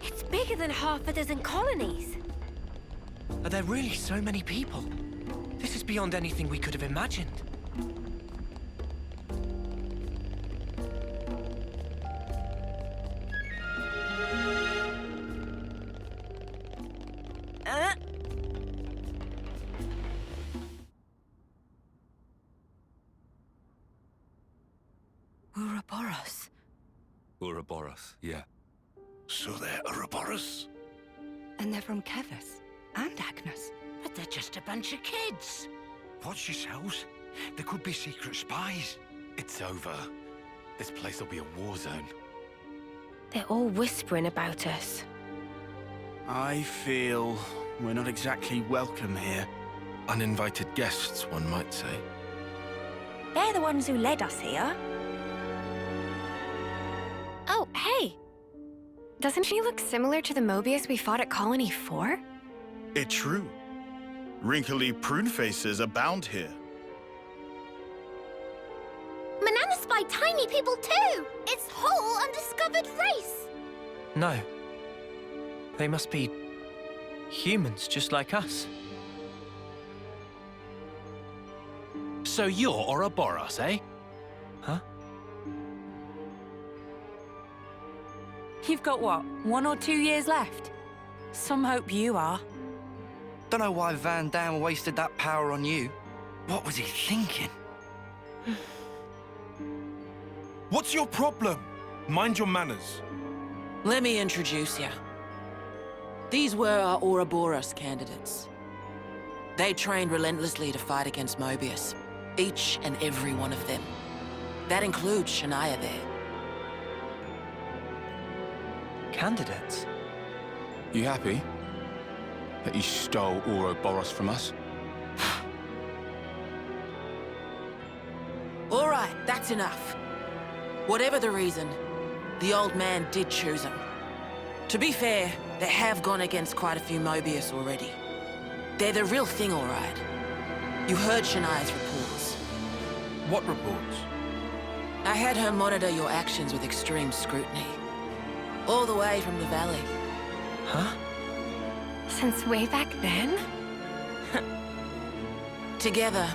It's bigger than half a dozen colonies. Are there really so many people? This is beyond anything we could have imagined. Ouroboros. Ouroboros, yeah. So they're Ouroboros? And they're from Kevus and Agnes. But they're just a bunch of kids. Watch yourselves. There could be secret spies. It's over. This place will be a war zone. They're all whispering about us. I feel we're not exactly welcome here. Uninvited guests, one might say. They're the ones who led us here. Oh, hey! Doesn't she look similar to the Mobius we fought at Colony 4? It's true. Wrinkly prune faces abound here. Manana spy tiny people too! It's whole undiscovered race! No. They must be humans, just like us. So you're Ouroboros, eh? Huh? You've got what, 1 or 2 years left? Some hope you are. Don't know why Van Dam wasted that power on you. What was he thinking? What's your problem? Mind your manners. Let me introduce you. These were our Ouroboros candidates. They trained relentlessly to fight against Mobius. Each and every one of them. That includes Shania there. Candidates? You happy that you stole Ouroboros from us? All right, that's enough. Whatever the reason, the old man did choose him. To be fair, they have gone against quite a few Mobius already. They're the real thing, all right. You heard Shania's reports. What reports? I had her monitor your actions with extreme scrutiny. All the way from the valley. Huh? Since way back then? Together,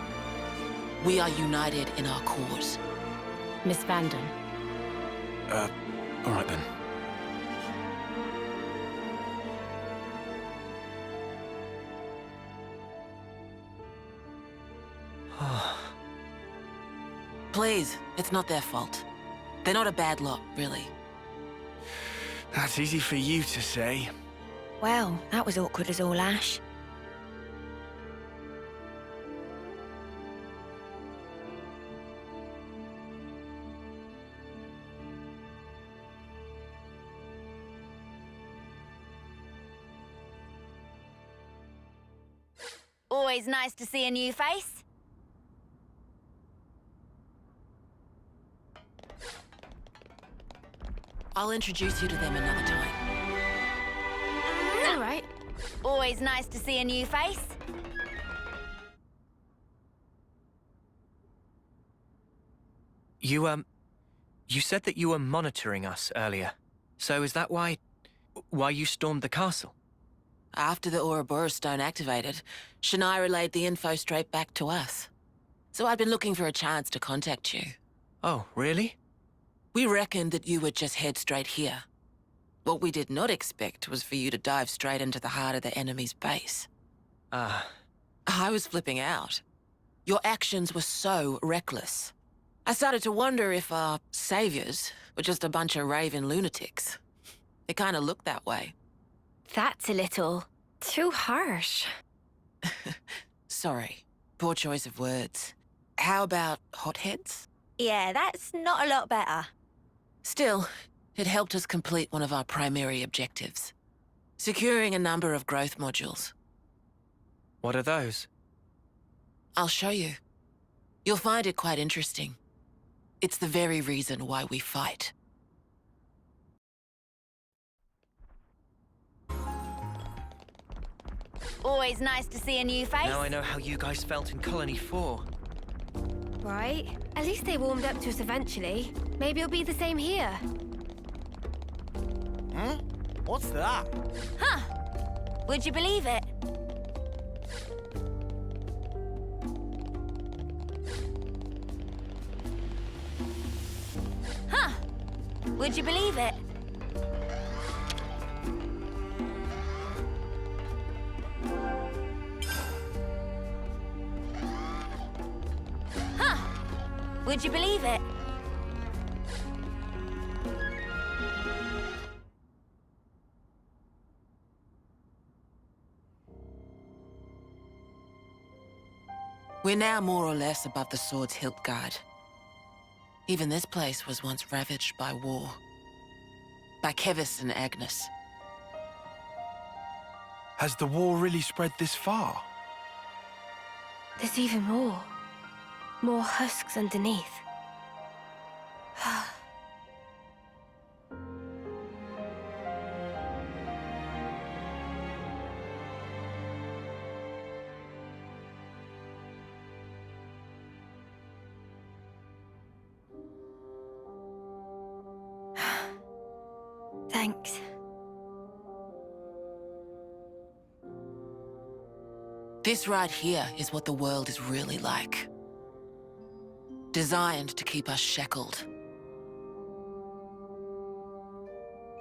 we are united in our cause. Miss Vanden. All right then. Please, it's not their fault. They're not a bad lot, really. That's easy for you to say. Well, that was awkward as all ash. Always nice to see a new face. I'll introduce you to them another time. All right. Always nice to see a new face. You said that you were monitoring us earlier. So is that why you stormed the castle? After the Ouroboros stone activated, Shania relayed the info straight back to us. So I'd been looking for a chance to contact you. Oh, really? We reckoned that you would just head straight here. What we did not expect was for you to dive straight into the heart of the enemy's base. Ah. I was flipping out. Your actions were so reckless. I started to wonder if our saviors were just a bunch of raving lunatics. It kind of looked that way. That's a little too harsh. Sorry. Poor choice of words. How about hotheads? Yeah, that's not a lot better. Still, it helped us complete one of our primary objectives. Securing a number of growth modules. What are those? I'll show you. You'll find it quite interesting. It's the very reason why we fight. Always nice to see a new face. Now I know how you guys felt in Colony 4. Right? At least they warmed up to us eventually. Maybe it'll be the same here. Hmm? What's that? Huh. Would you believe it? Huh. Would you believe it? Huh. Would you believe it? We're now more or less above the sword's hilt guard. Even this place was once ravaged by war. By Kevis and Agnes. Has the war really spread this far? There's even more. More husks underneath. Thanks. This right here is what the world is really like. Designed to keep us shackled.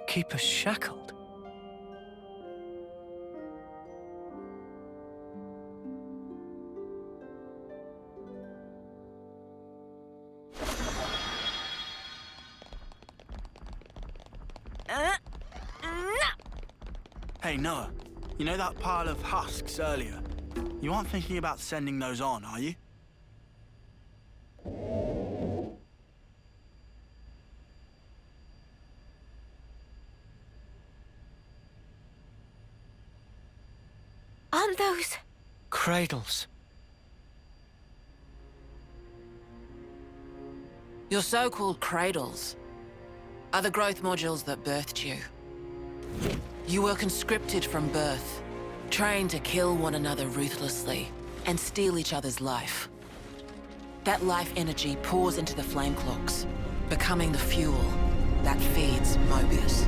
Keep us shackled? Hey, Noah. You know that pile of husks earlier? You aren't thinking about sending those on, are you? Aren't those... Cradles. Your so-called cradles are the growth modules that birthed you. You were conscripted from birth, trained to kill one another ruthlessly and steal each other's life. That life energy pours into the flame clocks, becoming the fuel that feeds Mobius.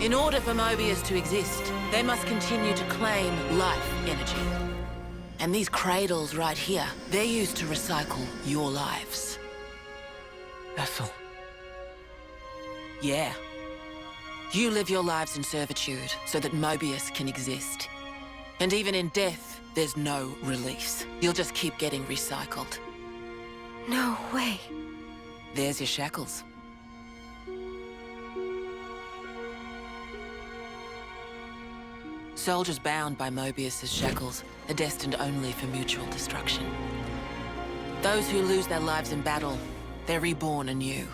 In order for Mobius to exist, they must continue to claim life energy. And these cradles right here, they're used to recycle your lives. Ethel. Yeah. You live your lives in servitude so that Mobius can exist. And even in death, there's no release. You'll just keep getting recycled. No way. There's your shackles. Soldiers bound by Mobius's shackles are destined only for mutual destruction. Those who lose their lives in battle, they're reborn anew.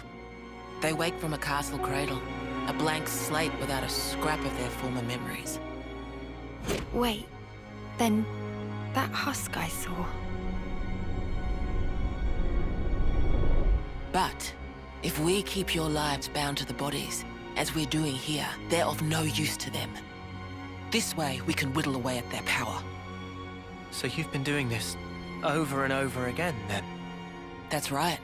They wake from a castle cradle, a blank slate without a scrap of their former memories. Wait, then that husk I saw... But if we keep your lives bound to the bodies, as we're doing here, they're of no use to them. This way, we can whittle away at their power. So you've been doing this over and over again, then? That's right.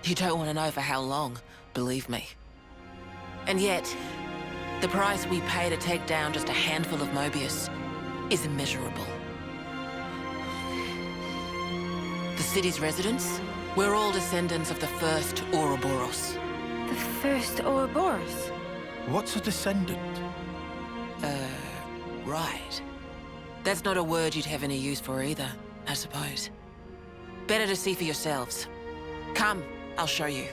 You don't want to know for how long, believe me. And yet, the price we pay to take down just a handful of Mobius is immeasurable. The city's residents, we're all descendants of the first Ouroboros. The first Ouroboros? What's a descendant? Right. That's not a word you'd have any use for either, I suppose. Better to see for yourselves. Come, I'll show you.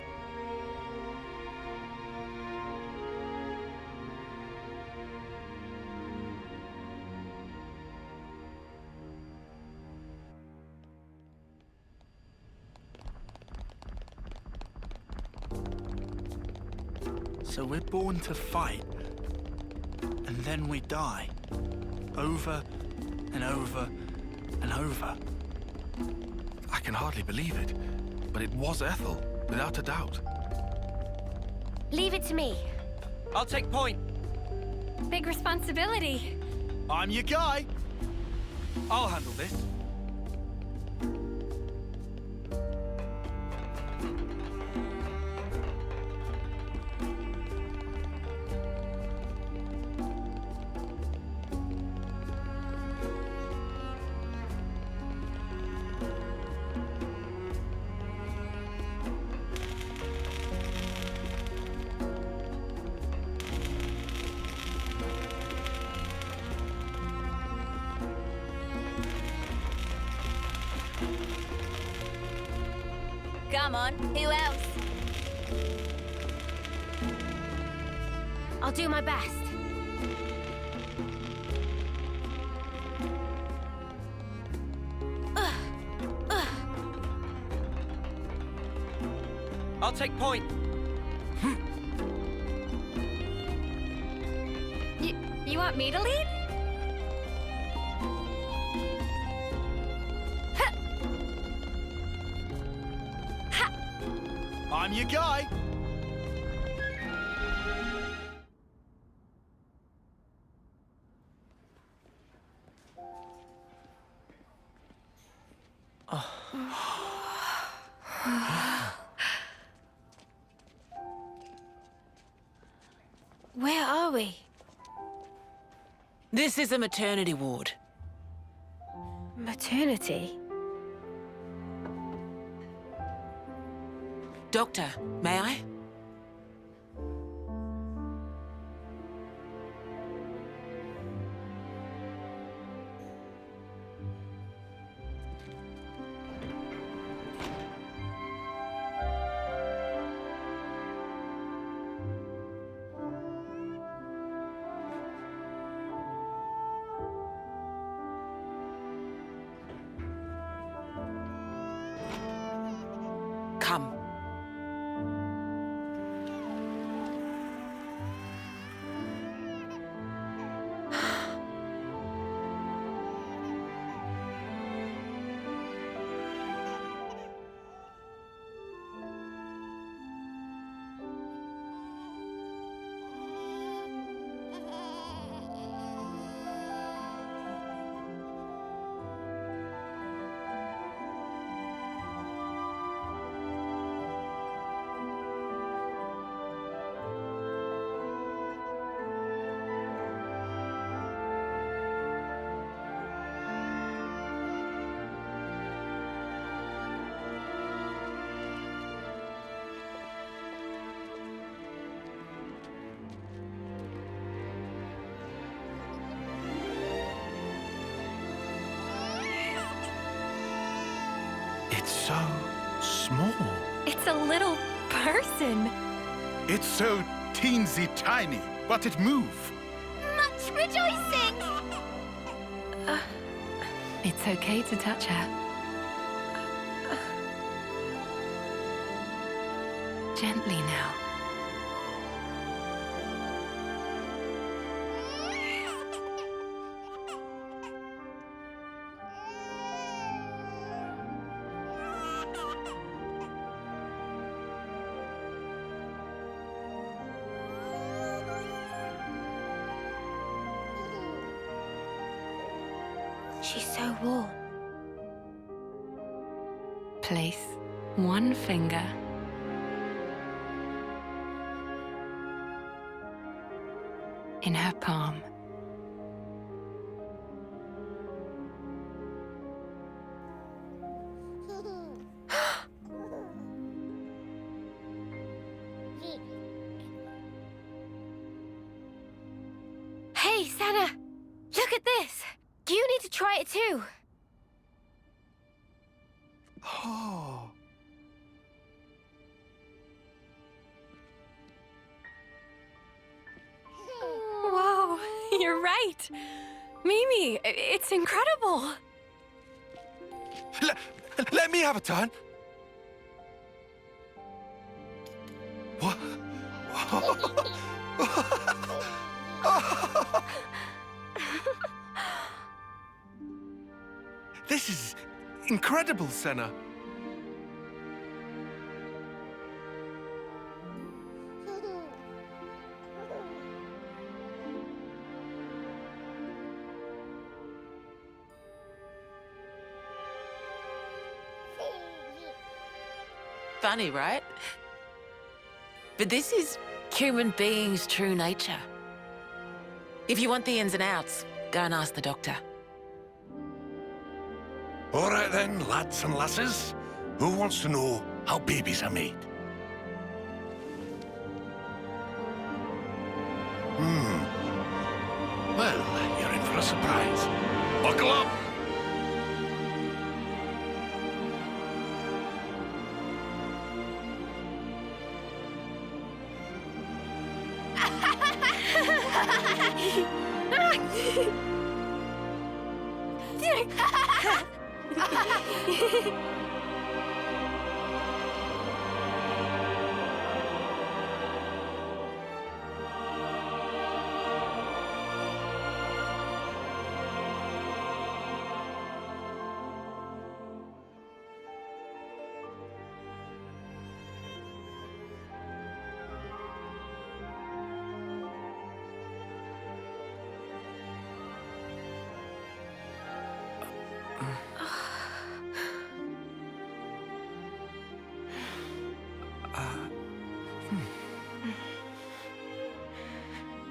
So we're born to fight, and then we die. Over and over and over. I can hardly believe it, but it was Ethel, without a doubt. Leave it to me. I'll take point. Big responsibility. I'm your guy. I'll handle this. Come on, who else? I'll do my best. I'll take point. You want me to lead? I'm your guy. Where are we? This is a maternity ward. Maternity? Doctor, may I? Come. It's so small. It's a little person. It's so teensy tiny, but it move. Much rejoicing! It's okay to touch her. Gently now. She's so warm. Place one finger in her palm. Hey, Sana! Look at this! You need to try it too! Oh. Whoa, you're right! Mimi, it's incredible! Let me have a turn. What? This is incredible, Senna. Funny, right? But this is human beings' true nature. If you want the ins and outs, go and ask the doctor. All right then, lads and lasses. Who wants to know how babies are made? Well, you're in for a surprise. Buckle up!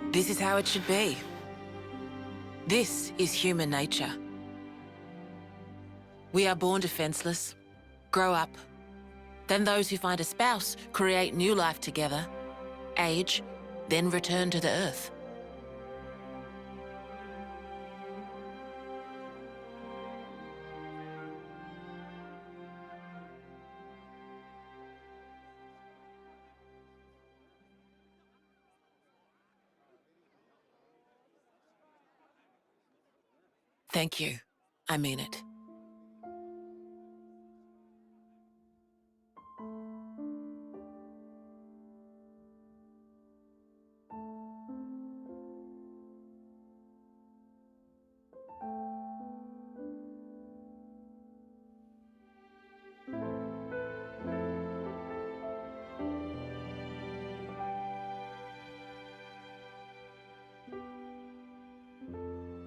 This is how it should be. This is human nature. We are born defenseless, grow up. Then those who find a spouse create new life together, age, then return to the earth. Thank you. I mean it.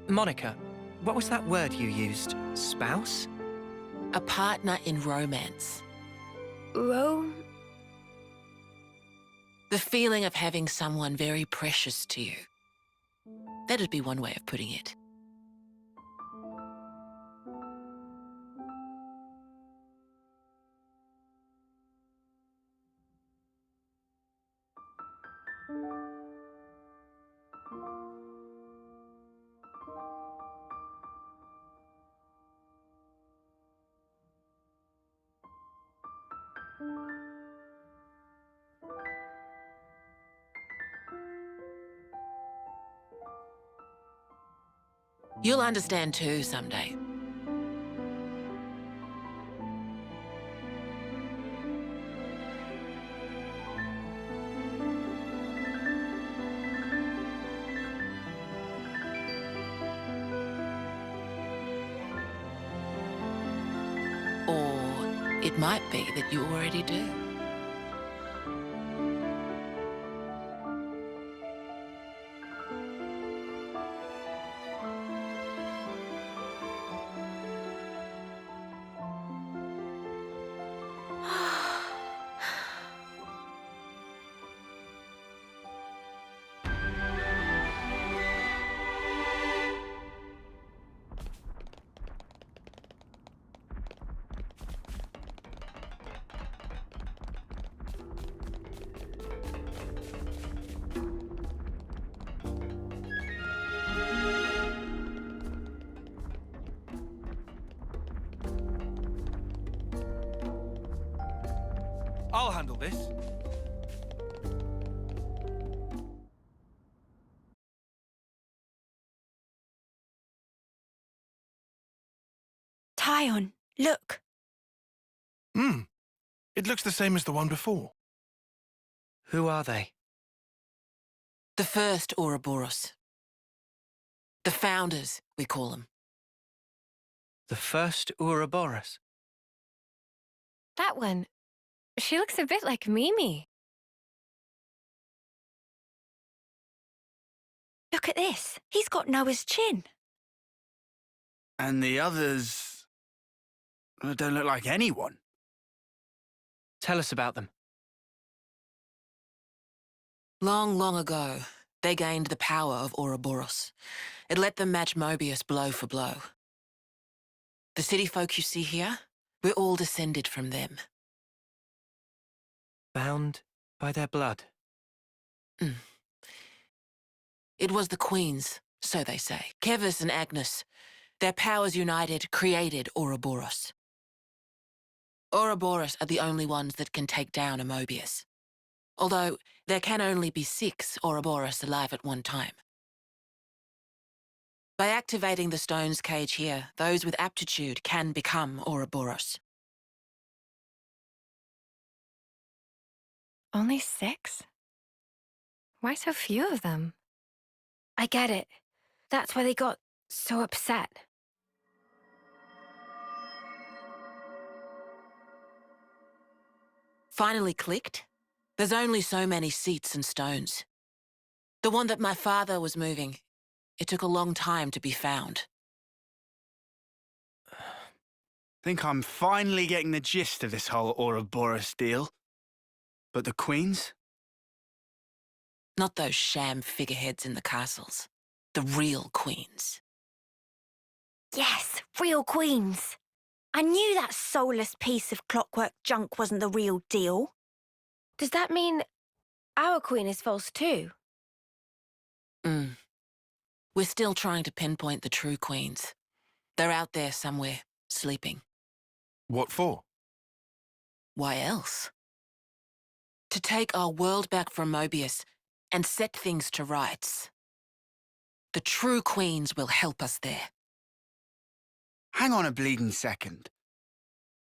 Monica, what was that word you used? Spouse? A partner in romance. Ro... The feeling of having someone very precious to you. That'd be one way of putting it. You'll understand too someday. Or it might be that you already do. I'll handle this. Tyon, look. It looks the same as the one before. Who are they? The first Ouroboros. The founders, we call them. The first Ouroboros? That one. She looks a bit like Mimi. Look at this. He's got Noah's chin. And the others don't look like anyone. Tell us about them. Long, long ago, they gained the power of Ouroboros. It let them match Mobius blow for blow. The city folk you see here, we're all descended from them. Bound by their blood. It was the queens, so they say. Kevis and Agnes. Their powers united created Ouroboros. Ouroboros are the only ones that can take down a Mobius. Although, there can only be 6 Ouroboros alive at one time. By activating the stone's cage here, those with aptitude can become Ouroboros. Only 6? Why so few of them? I get it. That's why they got so upset. Finally clicked? There's only so many seats and stones. The one that my father was moving, it took a long time to be found. Think I'm finally getting the gist of this whole Ouroboros deal. But the queens? Not those sham figureheads in the castles. The real queens. Yes, real queens. I knew that soulless piece of clockwork junk wasn't the real deal. Does that mean our queen is false too? We're still trying to pinpoint the true queens. They're out there somewhere, sleeping. What for? Why else? To take our world back from Mobius and set things to rights. The true queens will help us there. Hang on a bleeding second.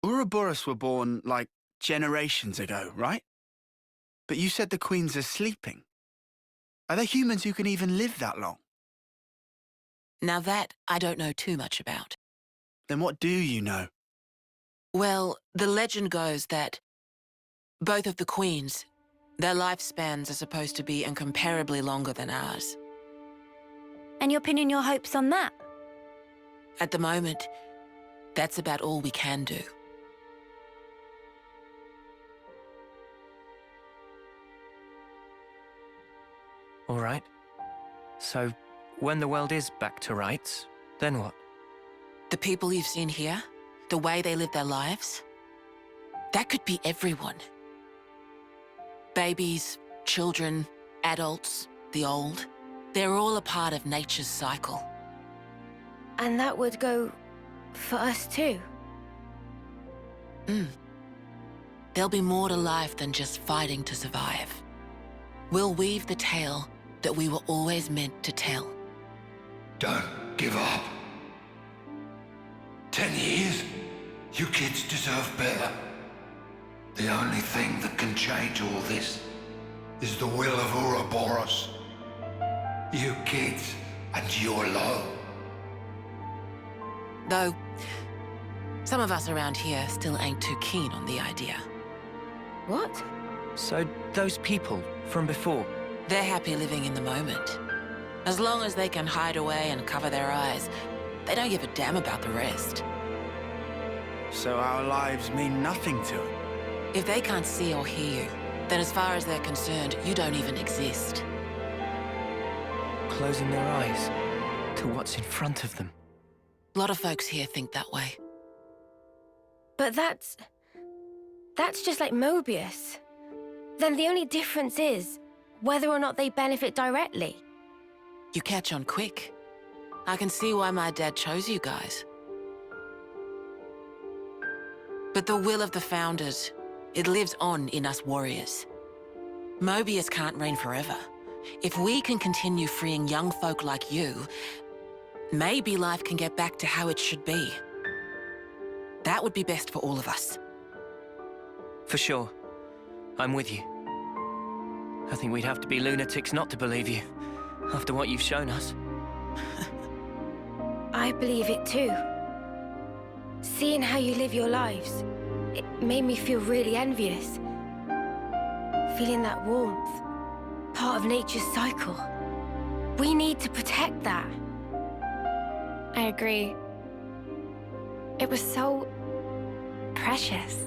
Ouroboros were born, like, generations ago, right? But you said the queens are sleeping. Are there humans who can even live that long? Now that I don't know too much about. Then what do you know? Well, the legend goes that both of the queens, their lifespans are supposed to be incomparably longer than ours. And you're pinning your hopes on that? At the moment, that's about all we can do. All right. So, when the world is back to rights, then what? The people you've seen here, the way they live their lives, that could be everyone. Babies, children, adults, the old, they're all a part of nature's cycle. And that would go for us too? There'll be more to life than just fighting to survive. We'll weave the tale that we were always meant to tell. Don't give up. 10 years? You kids deserve better. The only thing that can change all this is the will of Ouroboros. You kids, and you alone. Though, some of us around here still ain't too keen on the idea. What? So, those people from before, They're happy living in the moment. As long as they can hide away and cover their eyes, they don't give a damn about the rest. So our lives mean nothing to them? If they can't see or hear you, then as far as they're concerned, you don't even exist. closing their eyes to what's in front of them. A lot of folks here think that way. But that's just like Mobius. Then the only difference is whether or not they benefit directly. You catch on quick. I can see why my dad chose you guys. But the will of the Founders, it lives on in us warriors. Mobius can't reign forever. If we can continue freeing young folk like you, maybe life can get back to how it should be. That would be best for all of us. For sure. I'm with you. I think we'd have to be lunatics not to believe you, after what you've shown us. I believe it too. Seeing how you live your lives, it made me feel really envious. Feeling that warmth, part of nature's cycle. We need to protect that. I agree. It was so precious.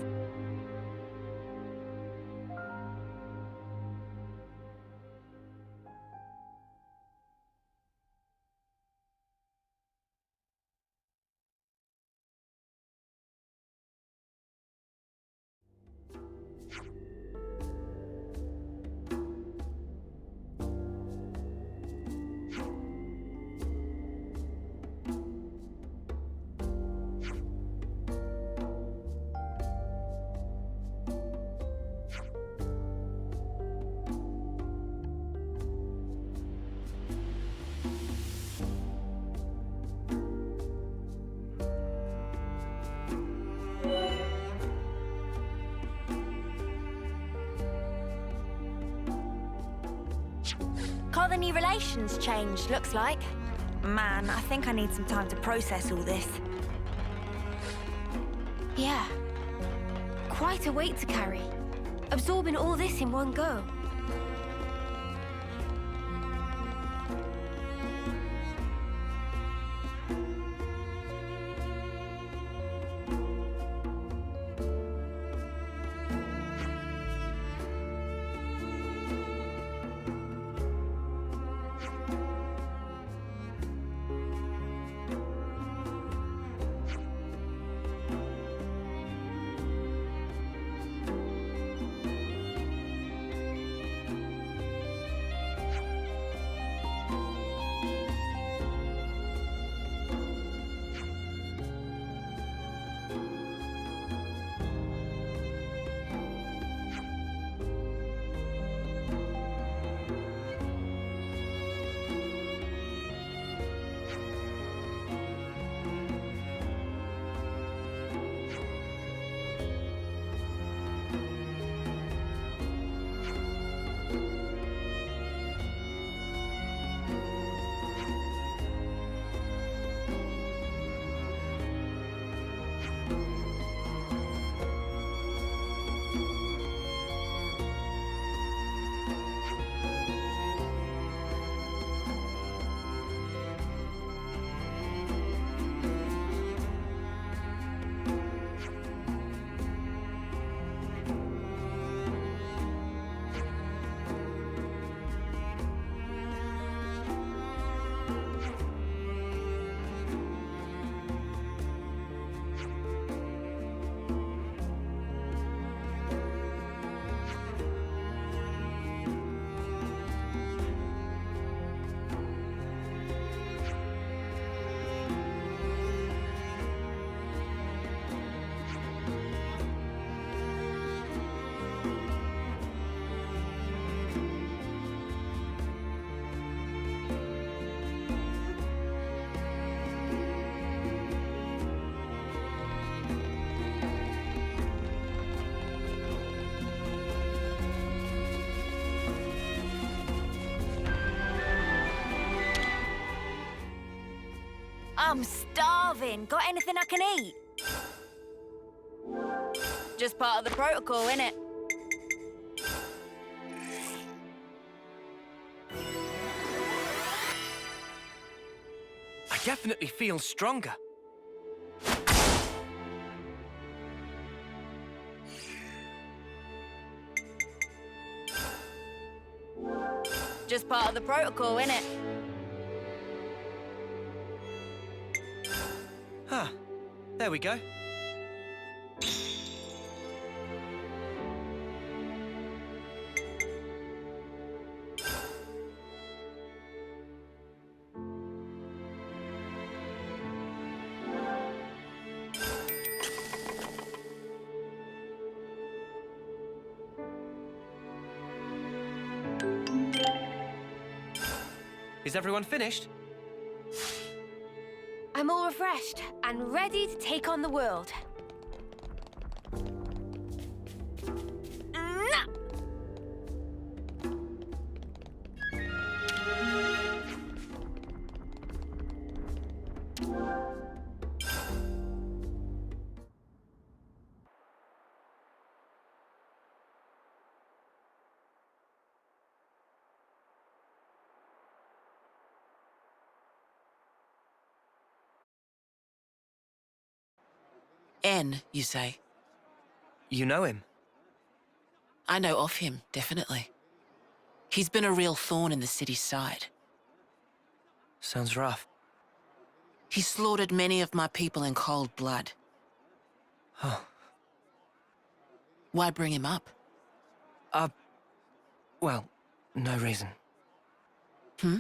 brotherly relations changed, looks like. Man, I think I need some time to process all this. Yeah. Quite a weight to carry. Absorbing all this in one go. I'm starving. Got anything I can eat? Just part of the protocol, innit? I definitely feel stronger. Just part of the protocol, innit? Huh. There we go. Is everyone finished? I'm all refreshed and ready to take on the world. N, you say? You know him? I know of him, definitely. He's been a real thorn in the city's side. Sounds rough. He slaughtered many of my people in cold blood. Huh. Why bring him up? Well, no reason. Hmm?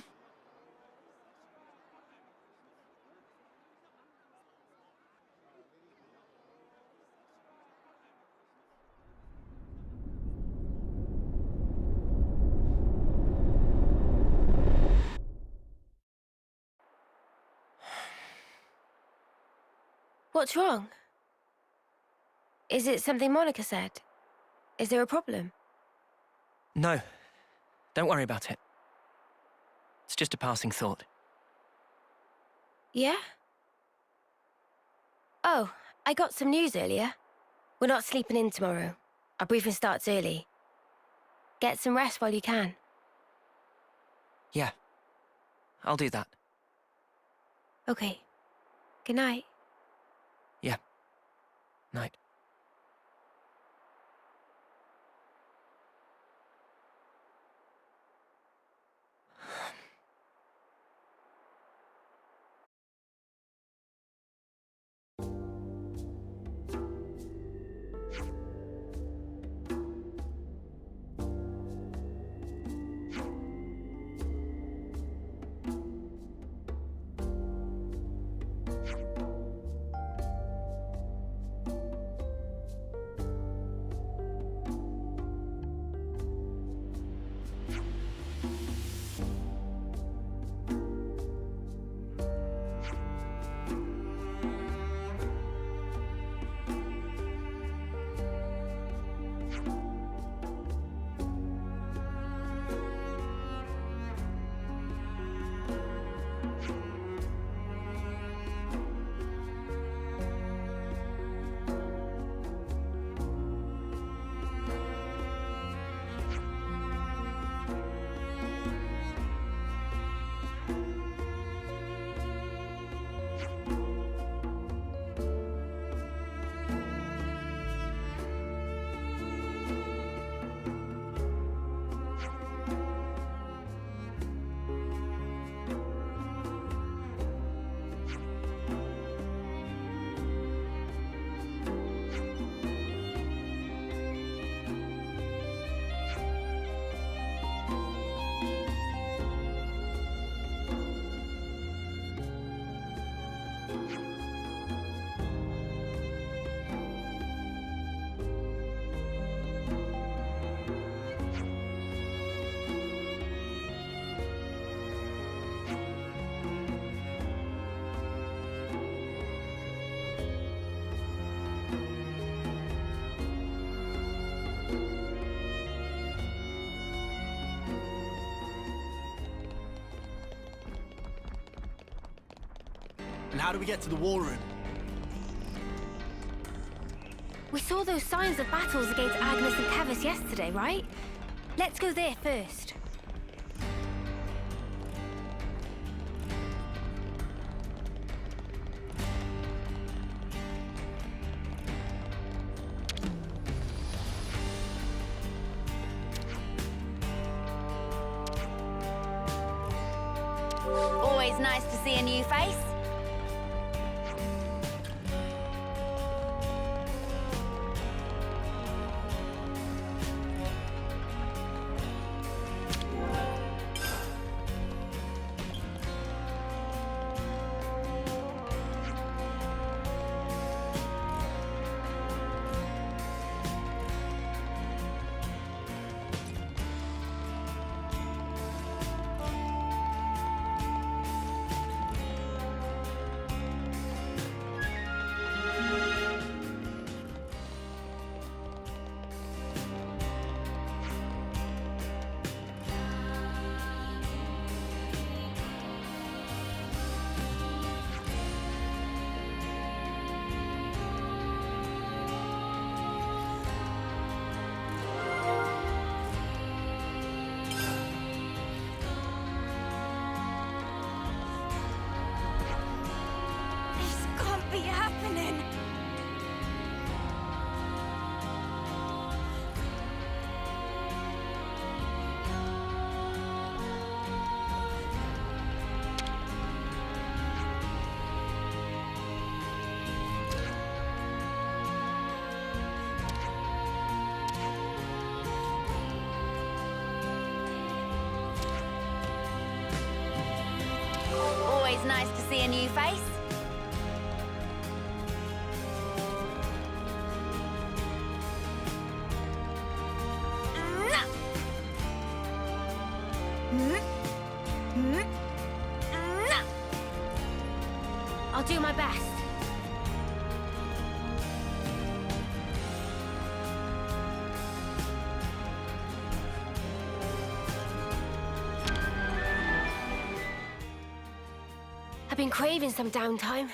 What's wrong? Is it something Monica said? Is there a problem? No. Don't worry about it. It's just a passing thought. Yeah? Oh, I got some news earlier. We're not sleeping in tomorrow. Our briefing starts early. Get some rest while you can. Yeah. I'll do that. Okay. Good night. Yeah. Night. And how do we get to the war room? We saw those signs of battles against Agnes and Kevis yesterday, right? Let's go there first. Always nice to see a new face. Be happening. Always nice to see a new face. I'll do my best. I've been craving some downtime.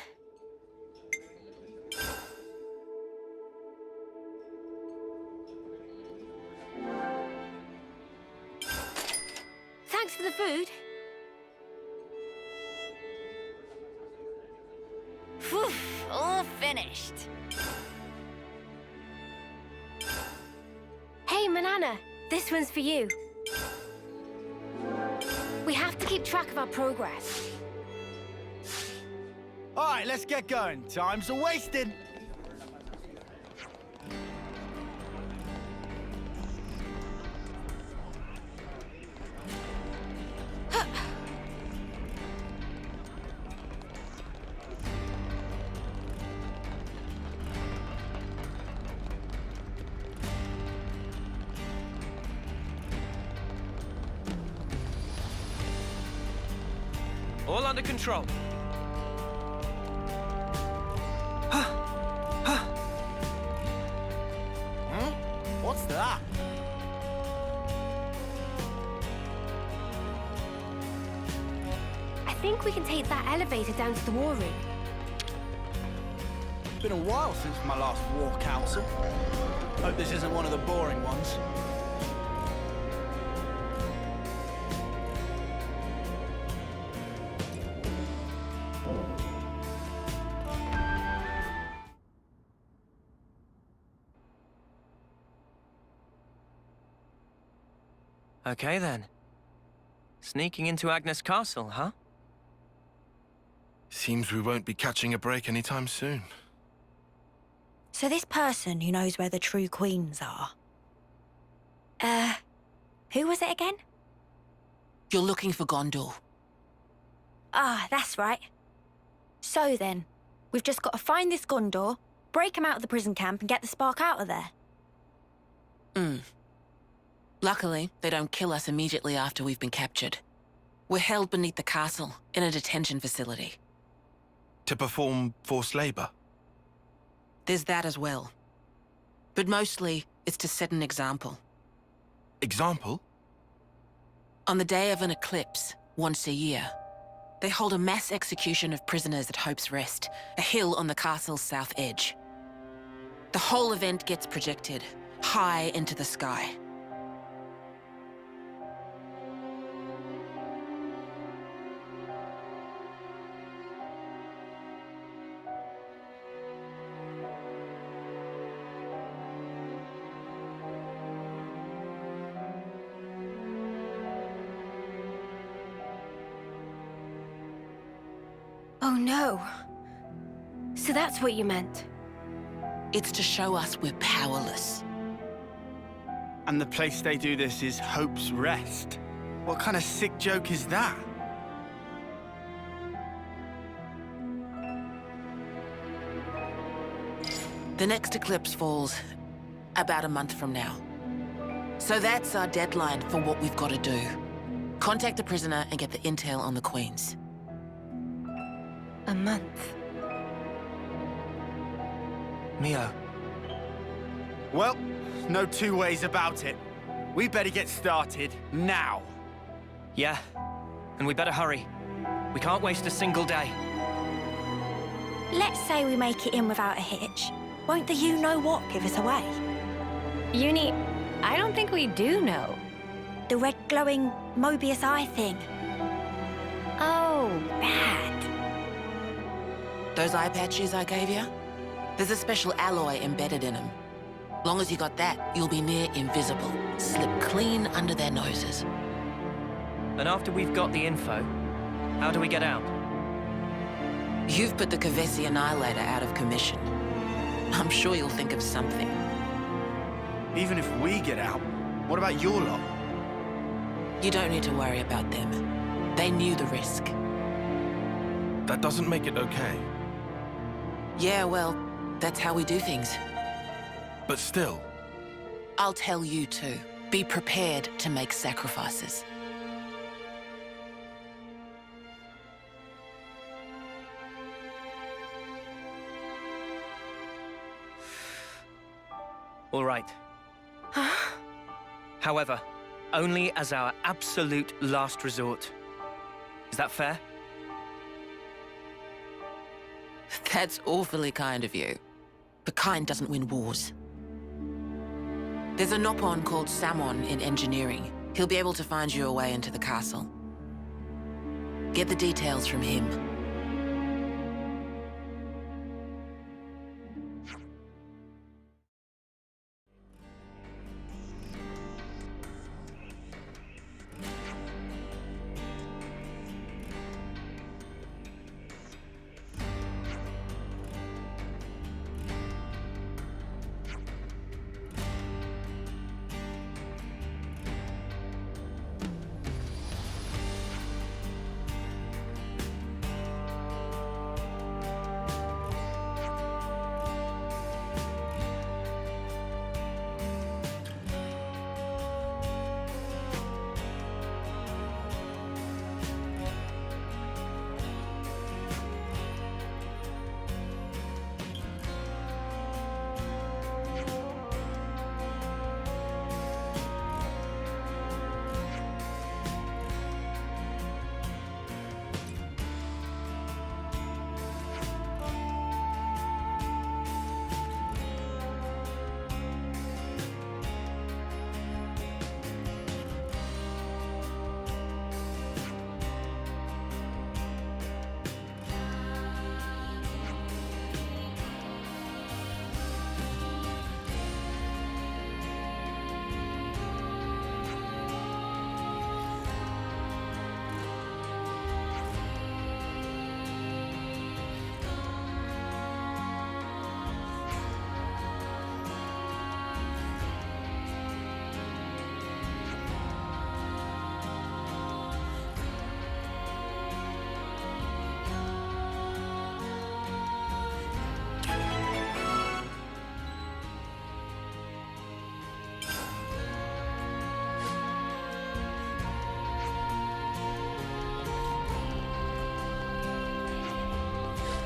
Thanks for the food. Phew, all finished. Hey, Manana, this one's for you. We have to keep track of our progress. All right, let's get going. Time's a-wasting. All under control. What's that? I think we can take that elevator down to the war room. It's been a while since my last war council. Hope this isn't one of the boring ones. Okay, then. Sneaking into Agnes Castle, huh? Seems we won't be catching a break anytime soon. So this person who knows where the true queens are... who was it again? You're looking for Gondor. Ah, that's right. So then, we've just got to find this Gondor, break him out of the prison camp and get the spark out of there. Luckily, they don't kill us immediately after we've been captured. We're held beneath the castle, in a detention facility. To perform forced labor? There's that as well. But mostly, it's to set an example. Example? On the day of an eclipse, once a year, they hold a mass execution of prisoners at Hope's Rest, a hill on the castle's south edge. The whole event gets projected, high into the sky. Oh no. So that's what you meant. It's to show us we're powerless. And the place they do this is Hope's Rest. What kind of sick joke is that? The next eclipse falls about a month from now. So that's our deadline for what we've got to do. Contact the prisoner and get the intel on the queens. A month. Mio. Well, no two ways about it. We better get started now. Yeah, and we better hurry. We can't waste a single day. Let's say we make it in without a hitch. Won't the you-know-what give us away? Uni, I don't think we do know. The red glowing Mobius eye thing. Oh, bad. Those eye patches I gave you? There's a special alloy embedded in them. Long as you got that, you'll be near invisible. Slip clean under their noses. And after we've got the info, how do we get out? You've put the Kavesi Annihilator out of commission. I'm sure you'll think of something. Even if we get out, what about your lot? You don't need to worry about them. They knew the risk. That doesn't make it okay. Yeah, well, that's how we do things. But still. I'll tell you too. Be prepared to make sacrifices. All right. However, only as our absolute last resort. Is that fair? That's awfully kind of you. But kind doesn't win wars. There's a Nopon called Samon in engineering. He'll be able to find you a way into the castle. Get the details from him.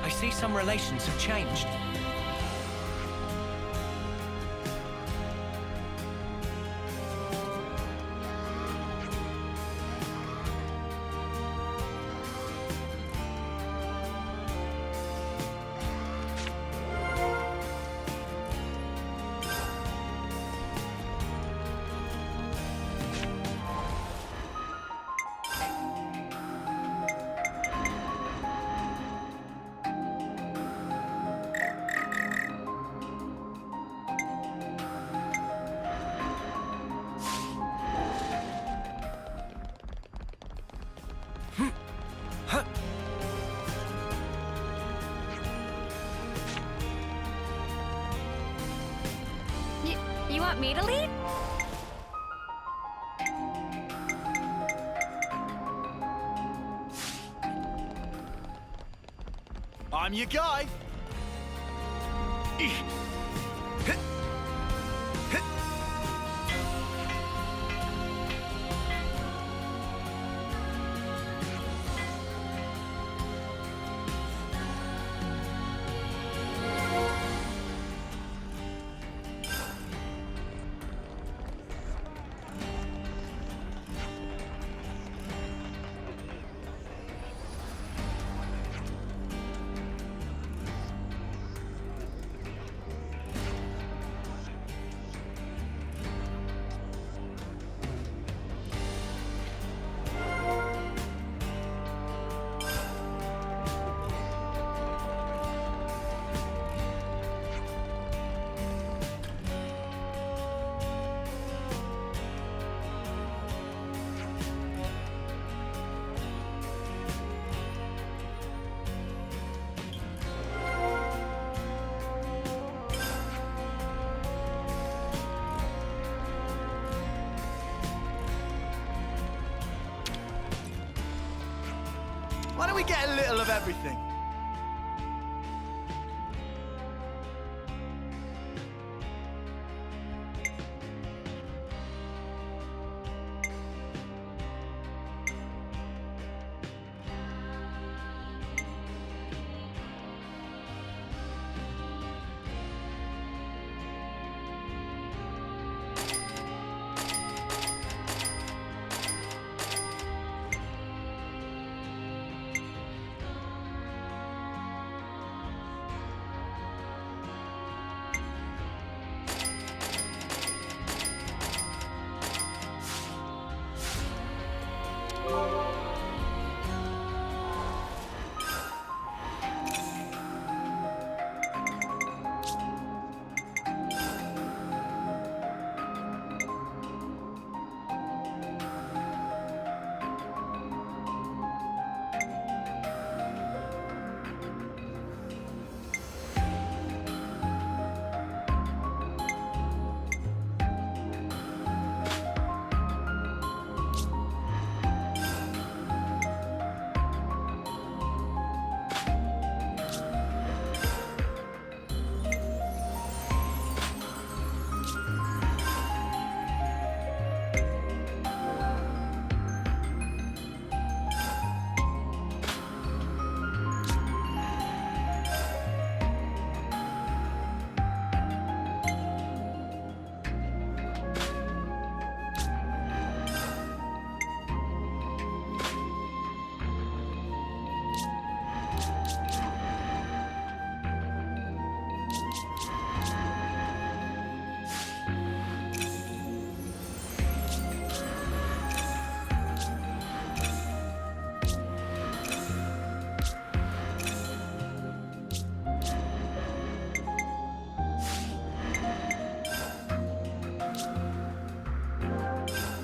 I see some relations have changed. You want me to lead? I'm your guy. Why don't we get a little of everything?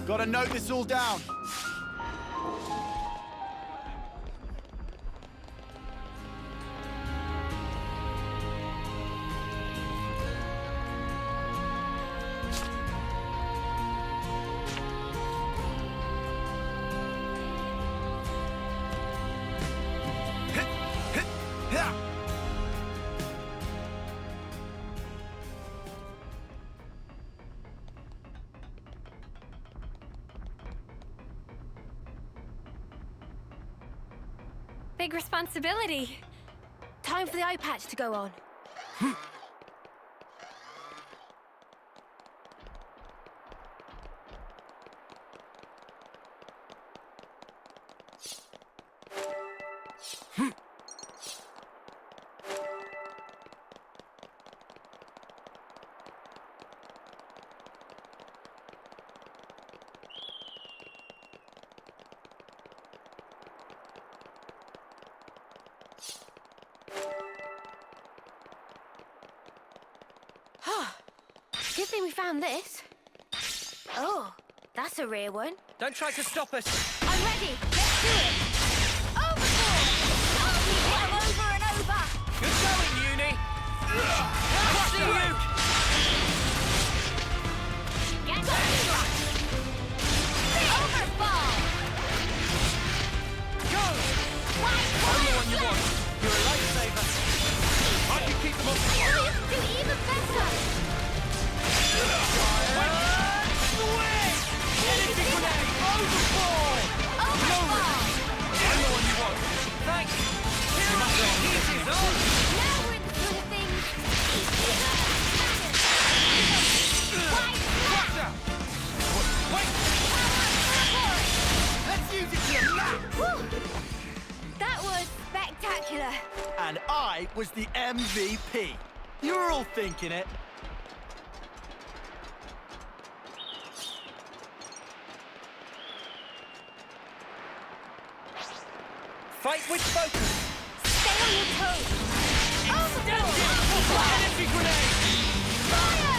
Gotta note this all down. Big responsibility. Time for the eye patch to go on. Good thing we found this. Oh, that's a rare one. Don't try to stop us. I'm ready. Let's do it. Overboard! I'll keep it over and over. Good going, Uni. I see you. Get struck. Overball. Go. I'm the one you want. You're a lifesaver. I can keep them off the Oh, you can do even better. That was spectacular. And I was the MVP. You were all thinking it. Fight with focus. Stay on your toes. Overboard. Energy grenade. Fire!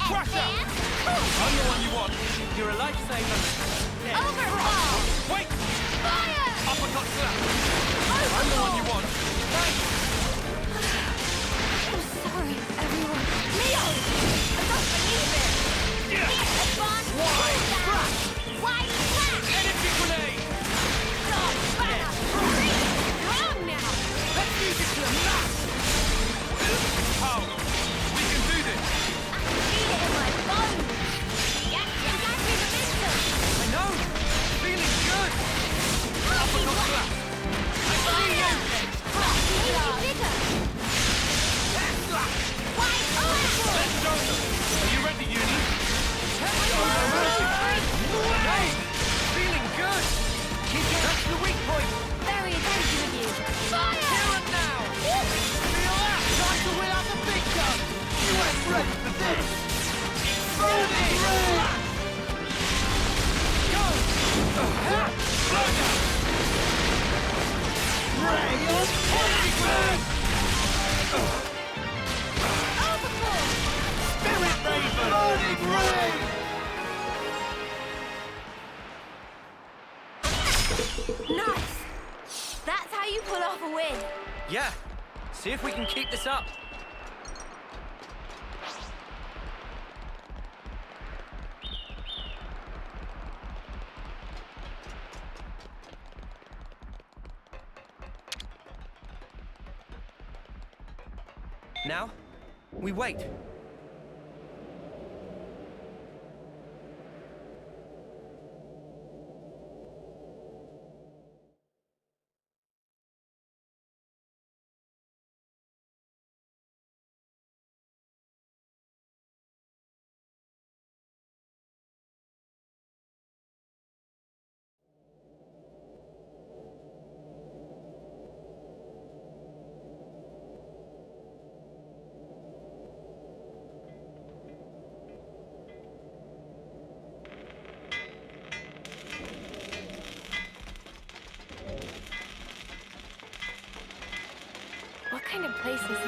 Crusher. I'm the one you want. You're a lifesaver. Overhaul. Wait. Fire! Uppercut slap. I'm the one you want. Thanks. I'm sorry, everyone. Leo! I don't believe it. Advance. Why? Energy grenade. Wrong now. Let's use it to the max. How? We can do this. I can feel it in my bones. Get me the momentum. I know. Feeling good. Uppercut slap. I see you. Even bigger. Tesla. Why? Let's go. Are you ready, Uni? Hey, feeling good. That's the weak point. Very attentive of you. Fire! Here and now. Feel that? Time to win out the big gun. You ain't ready for this. Go. Ray on point. Overboard! Spirit Raven. Burning Ray. Nice! That's how you pull off a win. Yeah. See if we can keep this up. Now, we wait. What kind of place is this?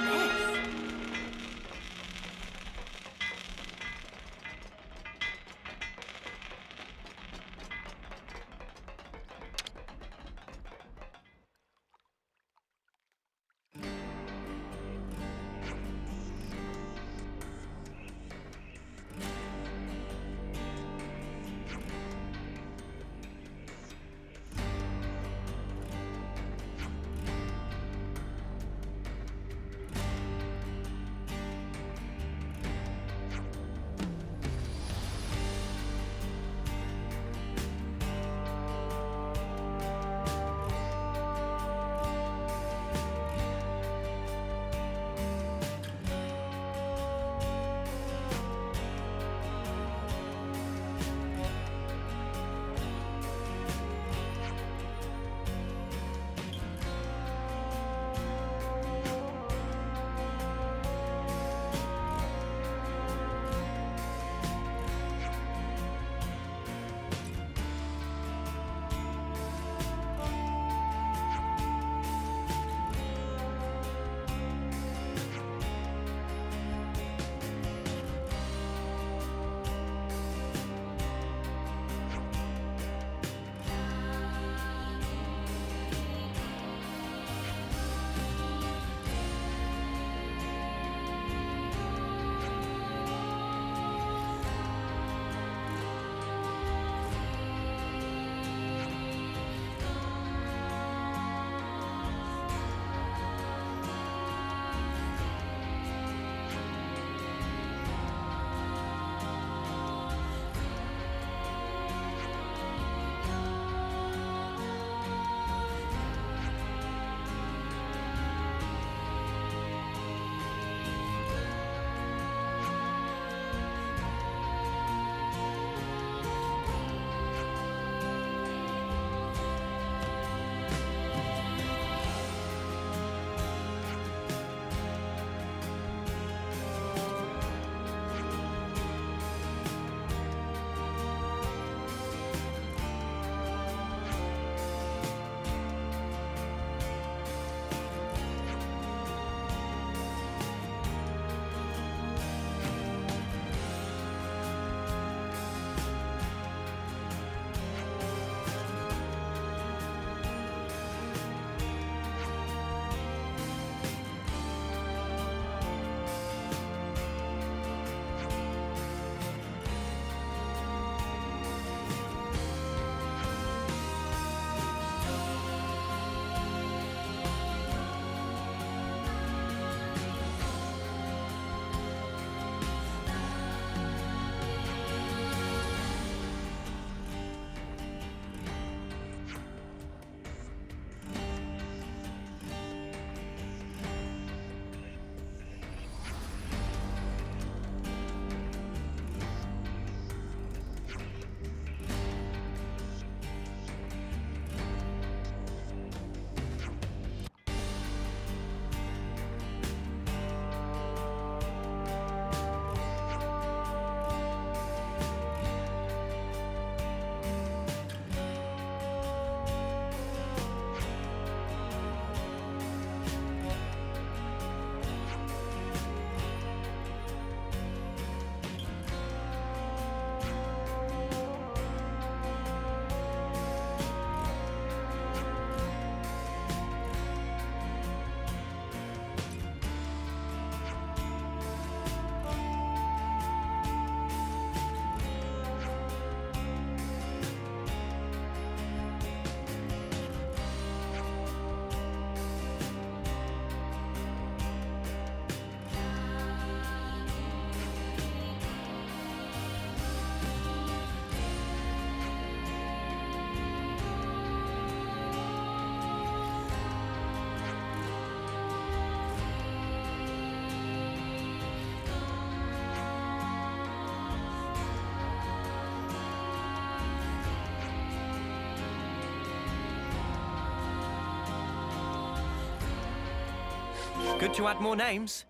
Good to add more names.